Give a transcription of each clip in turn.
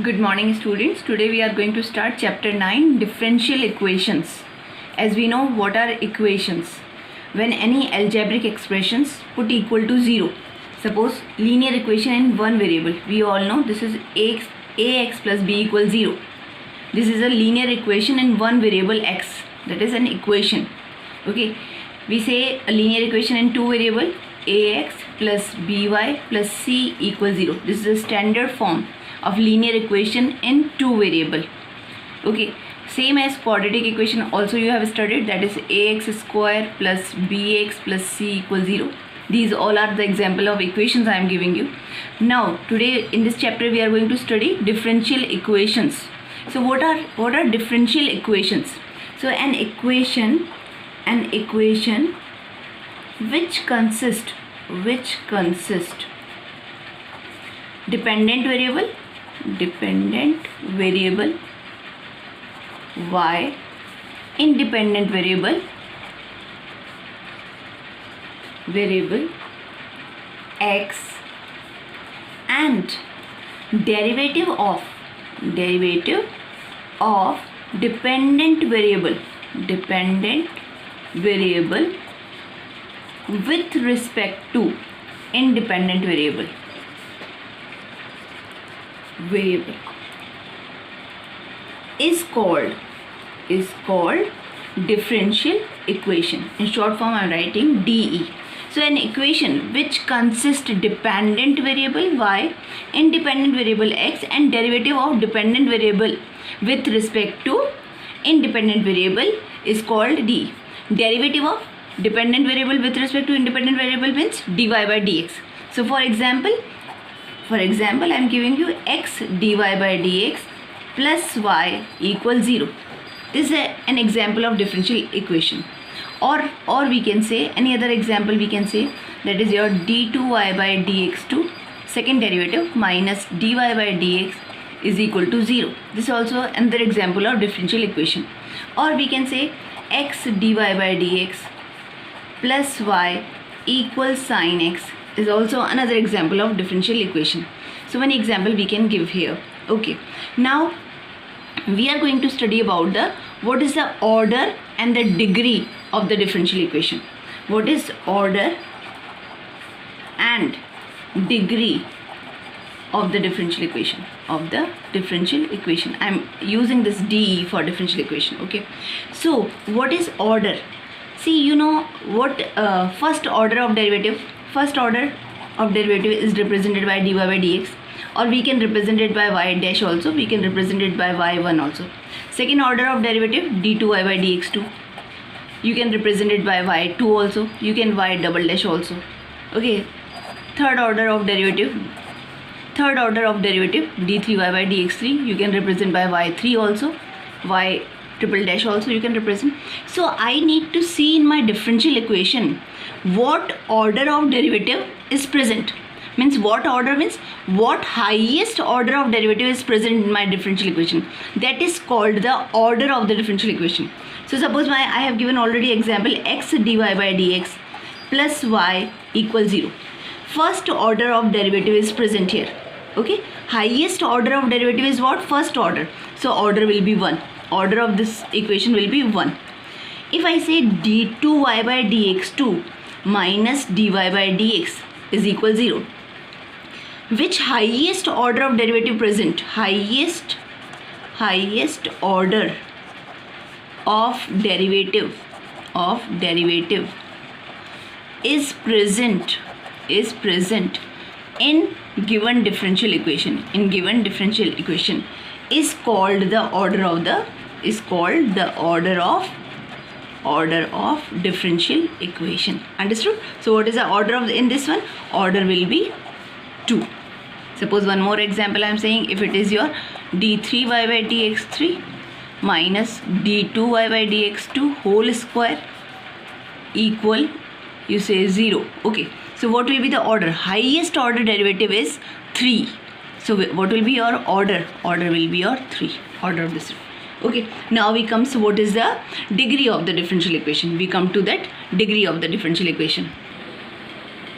Good morning students. Today we are going to start chapter 9 differential equations. As we know what are equations? When any algebraic expressions put equal to 0. Suppose linear equation in one variable. We all know this is ax plus b equals 0. This is a linear equation in one variable x. That is an equation. Okay. We say a linear equation in two variable ax plus by plus c equals 0. This is a standard form of linear equation in two variable. Okay, same as quadratic equation also you have studied, that is ax square plus bx plus c equals 0. These all are the example of equations I am giving you. Now today in this chapter we are going to study differential equations. So what are differential equations? So an equation which consist dependent variable y, independent variable x, and derivative of dependent variable with respect to independent variable is called differential equation. In short form I am writing DE. So an equation which consists dependent variable y, independent variable x, and derivative of dependent variable with respect to independent variable is called DE. Derivative of dependent variable with respect to independent variable means dy by dx. So for example I am giving you x dy by dx plus y equals 0. This is an example of differential equation. Or we can say any other example, we can say that is your d2y by dx2 second derivative minus dy by dx is equal to 0. This is also another example of differential equation. Or we can say x dy by dx plus y equals sin x is also another example of differential equation. So one example we can give here. Okay, now we are going to study about what is the order and the degree of the differential equation. What is order and degree of the differential equation? I am using this DE for differential equation. Okay, so what is order? See, you know what first order of derivative is represented by dy by dx, or we can represent it by y dash also, we can represent it by y1 also. Second order of derivative d2y by dx2, you can represent it by y2 also, you can y double dash also. Okay, third order of derivative d3y by dx3, you can represent by y3 also, y triple dash also you can represent. So I need to see in my differential equation what order of derivative is present. Means what order means what highest order of derivative is present in my differential equation. That is called the order of the differential equation. So suppose I have given already example x dy by dx plus y equals 0. First order of derivative is present here. Okay, highest order of derivative is what? First order. So order will be 1. Order of this equation will be 1. If I say d2y by dx2 minus dy by dx is equal 0, which highest order of derivative present? Highest order of derivative is present in given differential equation. Is called the order of differential equation. Understood? So what is the order of in this one? Order will be 2. Suppose one more example I am saying, if it is your d3y by dx3 minus d2y by dx2 whole square equal, you say 0. Okay, so what will be the order? Highest order derivative is 3. So what will be your order? Order will be your 3. Order of this. Okay, now we come to what is the degree of the differential equation. We come to that degree of the differential equation.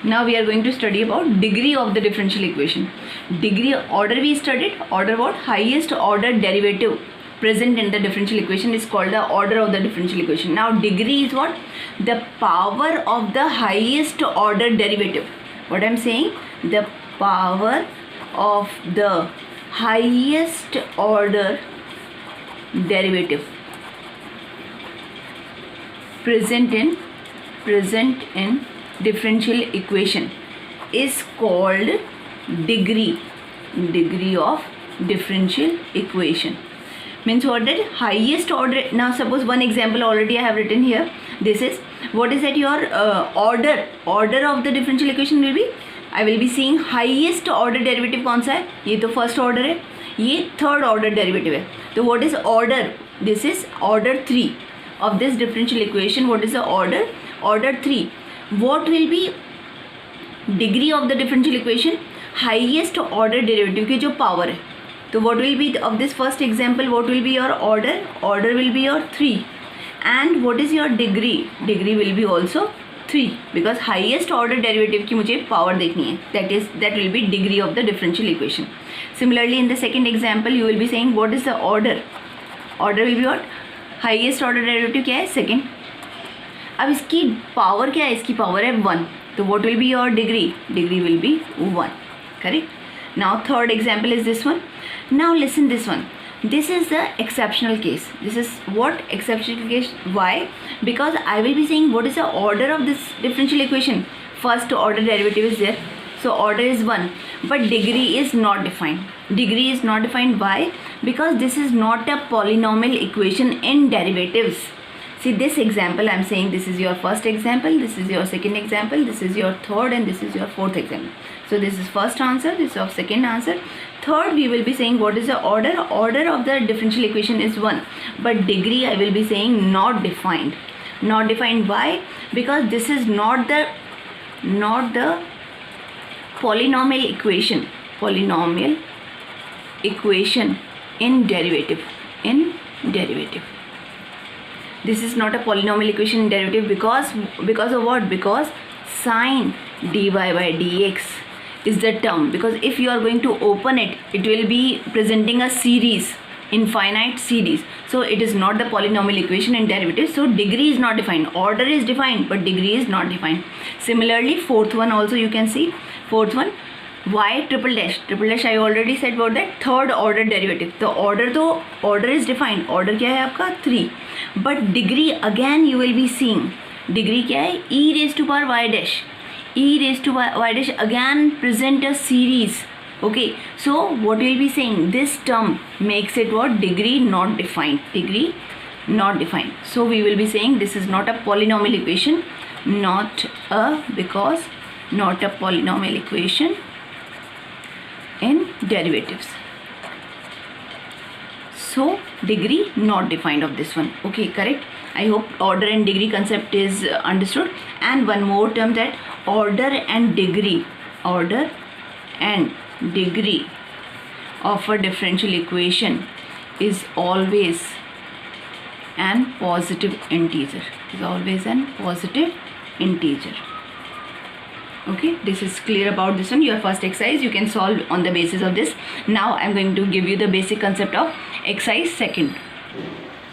Now we are going to study about degree of the differential equation. Degree order we studied. Order what? Highest order derivative present in the differential equation is called the order of the differential equation. Now degree is what? The power of the highest order derivative. What I am saying? The power of the highest order derivative present in differential equation is called degree of differential equation. Means what? That highest order. Now suppose one example already I have written here. This is what is that your order of the differential equation will be. I will be seeing highest order derivative कौन सा है? ये तो first order है, ये third order derivative है. तो what is order? This is order 3 of this differential equation. What is the order? Order 3. What will be degree of the differential equation? Highest order derivative की जो power है. तो what will be of this first example? What will be your order? Order will be your 3. And what is your degree? Degree will be also 3 because highest order derivative की मुझे power देखनी है. That will be degree of the differential equation. Similarly, in the second example, you will be saying what is the order? Order will be what? Highest order derivative क्या है? Second. अब इसकी power क्या है? इसकी power है 1. तो what will be your degree? Degree will be 1. Correct? Now third example is this one. Now listen this one. This is the exceptional case. This is what? Exceptional case. Why? Because I will be saying what is the order of this differential equation. First order derivative is there. So order is 1. But degree is not defined. Degree is not defined. Why? Because this is not a polynomial equation in derivatives. See this example I am saying this is your first example, this is your second example, this is your third and this is your fourth example. So this is first answer, this is your second answer. Third we will be saying what is the order? Order of the differential equation is 1. But degree I will be saying not defined. Not defined. Why? Because this is not the polynomial equation. Polynomial equation in derivative. This is not a polynomial equation in derivative because of what? Because sine dy by dx is the term. Because if you are going to open it, it will be presenting a series, infinite series. So it is not the polynomial equation in derivative. So degree is not defined. Order is defined, but degree is not defined. Similarly, fourth one also you can see. Fourth one, y triple dash. Triple dash I already said about that. Third order derivative. The order is defined. Order क्या है आपका? 3. But degree again you will be seeing. Degree क्या है? E raised to power y dash. E raised to y dash again present a series. Okay. So what we will be saying? This term makes it what? Degree not defined. Degree not defined. So we will be saying this is not a polynomial equation. Not a polynomial equation in derivatives. So degree not defined of this one. Okay, correct. I hope order and degree concept is understood. And one more term, that order and degree of a differential equation is always an positive integer. Okay, this is clear about this one. Your first exercise you can solve on the basis of this. Now I am going to give you the basic concept of exercise second.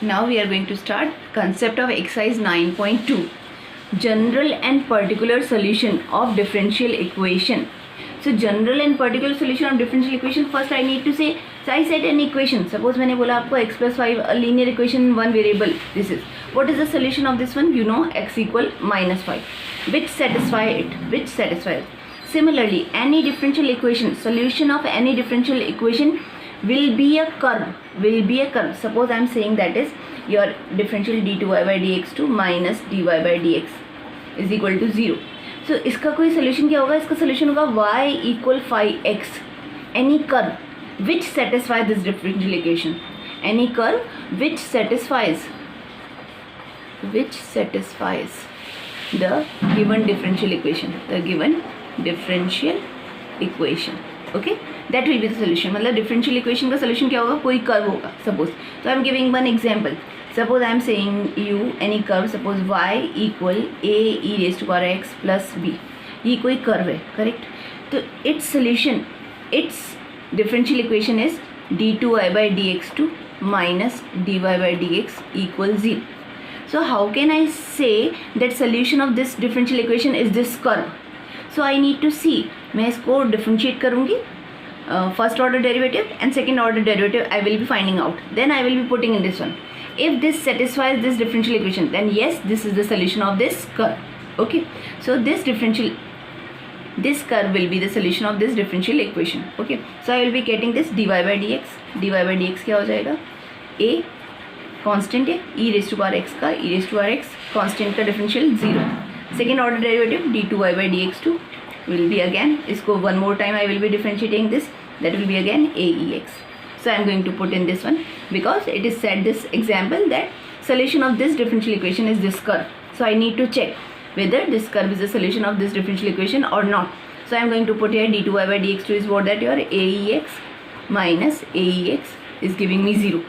Now we are going to start concept of exercise 9.2, general and particular solution of differential equation. So general and particular solution of differential equation, first I need to say, so I said an equation. Suppose मैंने बोला आपको x plus 5 a linear equation in one variable. This is what is the solution of this one? You know, x equal minus 5. Which satisfies it. Similarly, any differential equation, solution of any differential equation will be a curve. Suppose I am saying that is your differential d2y by dx2 minus dy by dx is equal to 0. So इसका कोई solution क्या होगा? इसका solution होगा y equal 5x. Any curve which satisfies this differential equation. Any curve which satisfies the given differential equation. Okay, that will be the solution. मतलब differential equation का solution क्या होगा? कोई curve होगा. Suppose. So I am giving one example. Suppose I am saying you any curve. Suppose y equal a e raised to power x plus b. ये कोई curve है, correct. तो its solution, it's differential equation is d2y/dx2 minus dy/dx equals 0. So how can I say that solution of this differential equation is this curve? So I need to see, मैं इसको differentiate करूँगी, first order derivative and second order derivative I will be finding out. Then I will be putting in this one. If this satisfies this differential equation, then yes, this is the solution of this curve. Okay, so this curve will be the solution of this differential equation. Okay, so I will be getting this dy/dx. dy/dx क्या हो जाएगा? a constant है, e raised to power x का, e raised to power x constant का differential 0. Second order derivative d2y/dx2 will be again, इसको one more time I will be differentiating this, that will be again aex. So I am going to put in this one because it is said this example that solution of this differential equation is this curve. So I need to check whether this curve is the solution of this differential equation or not. So I am going to put here d2y/dx2 is what, that your aex minus aex is giving me 0.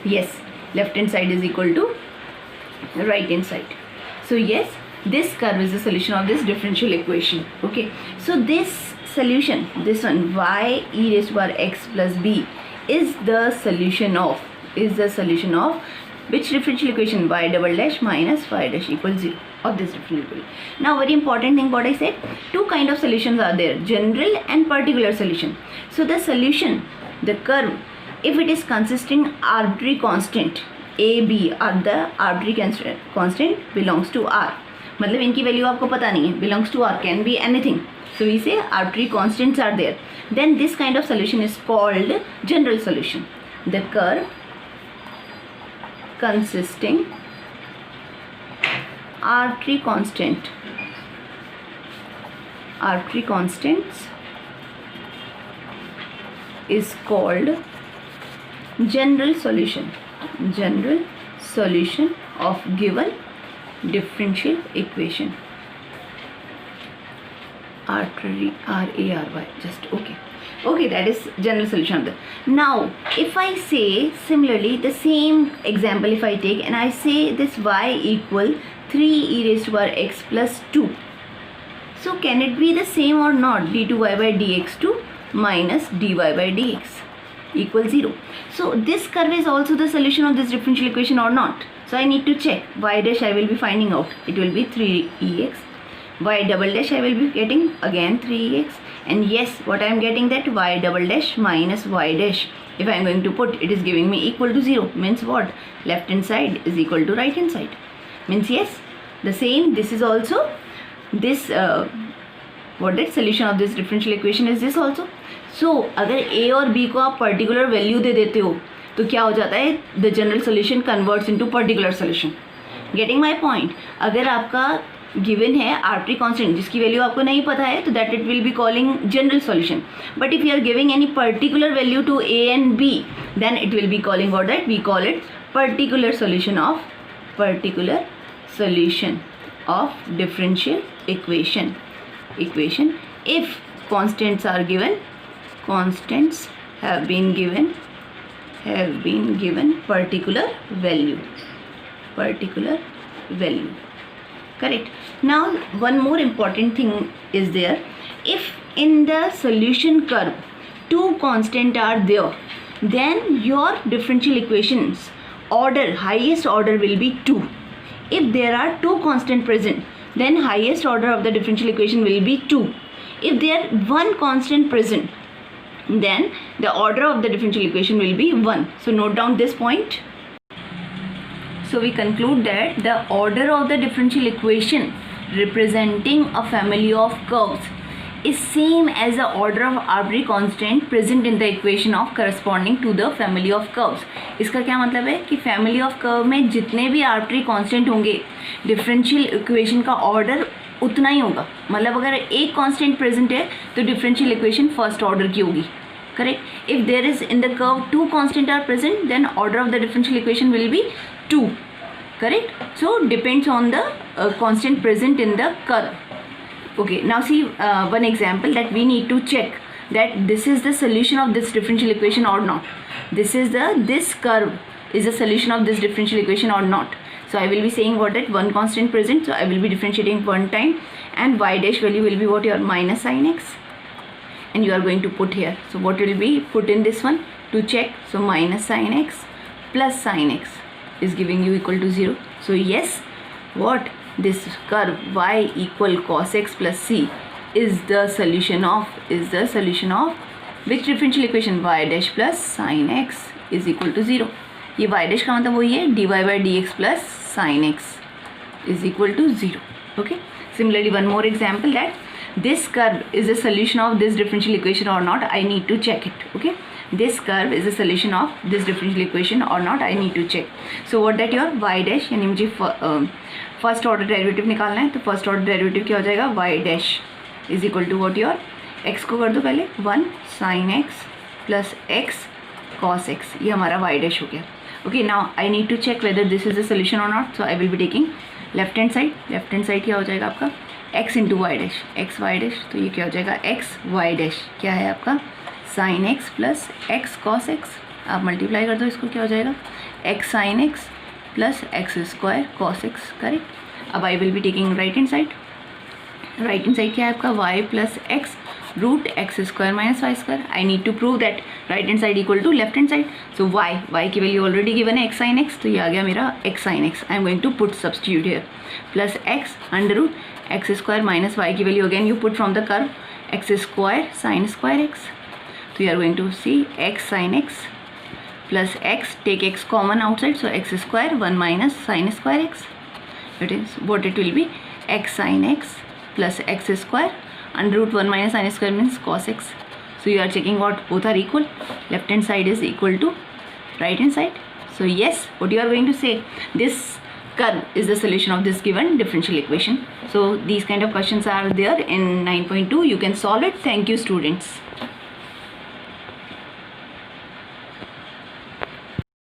Yes, left hand side is equal to right hand side. So yes, this curve is the solution of this differential equation. Okay, so this solution, this one, y e raised to power x plus b is the solution of which differential equation? Y double dash minus y dash equals 0 of this differential equation. Now very important thing what I said, two kind of solutions are there, general and particular solution. So the solution, the curve, if it is consisting arbitrary constant a b or the arbitrary constant belongs to r, मतलब इनकी value आपको पता नहीं है, belongs to r, can be anything. So we say arbitrary constants are there. Then this kind of solution is called general solution. The curve consisting arbitrary constants is called general solution of given differential equation. Arbitrary, R-A-R-Y, just okay, that is general solution of the. Now if I say similarly the same example, if I take and I say this y equal 3 e raised to power x plus 2, so can it be the same or not? d2y/dx2 minus dy/dx equals 0. So this curve is also the solution of this differential equation or not? So I need to check. Y dash I will be finding out, it will be 3ex. Y double dash I will be getting again 3ex, and yes, what I am getting, that y double dash minus y dash, if I am going to put, it is giving me equal to 0, means what? Left hand side is equal to right hand side, means yes, the same, this is also this what that solution of this differential equation is this also. So अगर a और b को आप particular value दे देते हो तो क्या हो जाता है? The general solution converts into particular solution. Getting my point? अगर आपका given है arbitrary constant जिसकी value आपको नहीं पता है तो that it will be calling general solution. But if you are giving any particular value to a and b, then it will be calling what, that we call it particular solution of differential equation. If constants are given, constants have been given particular value. Correct. Now one more important thing is there. If in the solution curve two constants are there, then your differential equations order, highest order will be 2. If there are two constants present, then highest order of the differential equation will be 2. If there one constant present, then the order of the differential equation will be 1. So note down this point. So we conclude that the order of the differential equation representing a family of curves is same as the order of arbitrary constant present in the equation of corresponding to the family of curves. इसका क्या मतलब है कि family of curve में जितने भी arbitrary constant होंगे differential equation का order उतना ही होगा. मतलब अगर एक constant present है तो differential equation first order की होगी. Correct? If there is in the curve two constant are present, then order of the differential equation will be 2. Correct? So depends on the constant present in the curve. Okay, now see one example that we need to check that this is the solution of this differential equation or not. This curve is the solution of this differential equation or not. So I will be saying what, that one constant present, so I will be differentiating one time, and y dash value will be what, your minus sin x, and you are going to put here. So what will be put in this one to check? So minus sin x plus sin x is giving you equal to 0. So yes, what, this curve y equal cos x plus c is the solution of which differential equation? Y dash plus sin x is equal to 0. ये y dash का मतलब वही है dy by dx plus sin x is equal to 0. Okay. Similarly, one more example, that this curve is a solution of this differential equation or not, I need to check it. Okay. This curve is a solution of this differential equation or not, I need to check. So what, that your y dash, यानी मुझे first order derivative निकालना है, तो first order derivative क्या हो जाएगा? y dash is equal to what, your x को कर दो पहले 1 sin x plus x cos x, ये हमारा y dash हो गया. Okay, now I need to check whether this is a solution और not. So I will be taking left hand side क्या हो जाएगा आपका? x into Y dash, X Y dash, तो ये क्या हो जाएगा? x वाई डैश क्या है आपका? sin x plus x cos x. आप मल्टीप्लाई कर दो इसको, क्या हो जाएगा? x sin x plus X square cos x. Correct. अब I will be taking right hand side क्या है आपका? y plus X root X square minus Y square. I need to prove that right hand side equal to left hand side. So y की value already given है x sine X, तो ये आ गया मेरा x sine X. I am going to put substitute here plus x under root X square minus Y की value again you put from the curve X square sine square X. तो you are going to see x sine X plus x, take x common outside, so X square 1 minus sine square X. It is what it will be x sine X plus x square under root 1 minus sin square means cos x. So you are checking what, both are equal. Left hand side is equal to right hand side. So yes, what you are going to say, this curve is the solution of this given differential equation. So these kind of questions are there in 9.2. You can solve it. Thank you, students.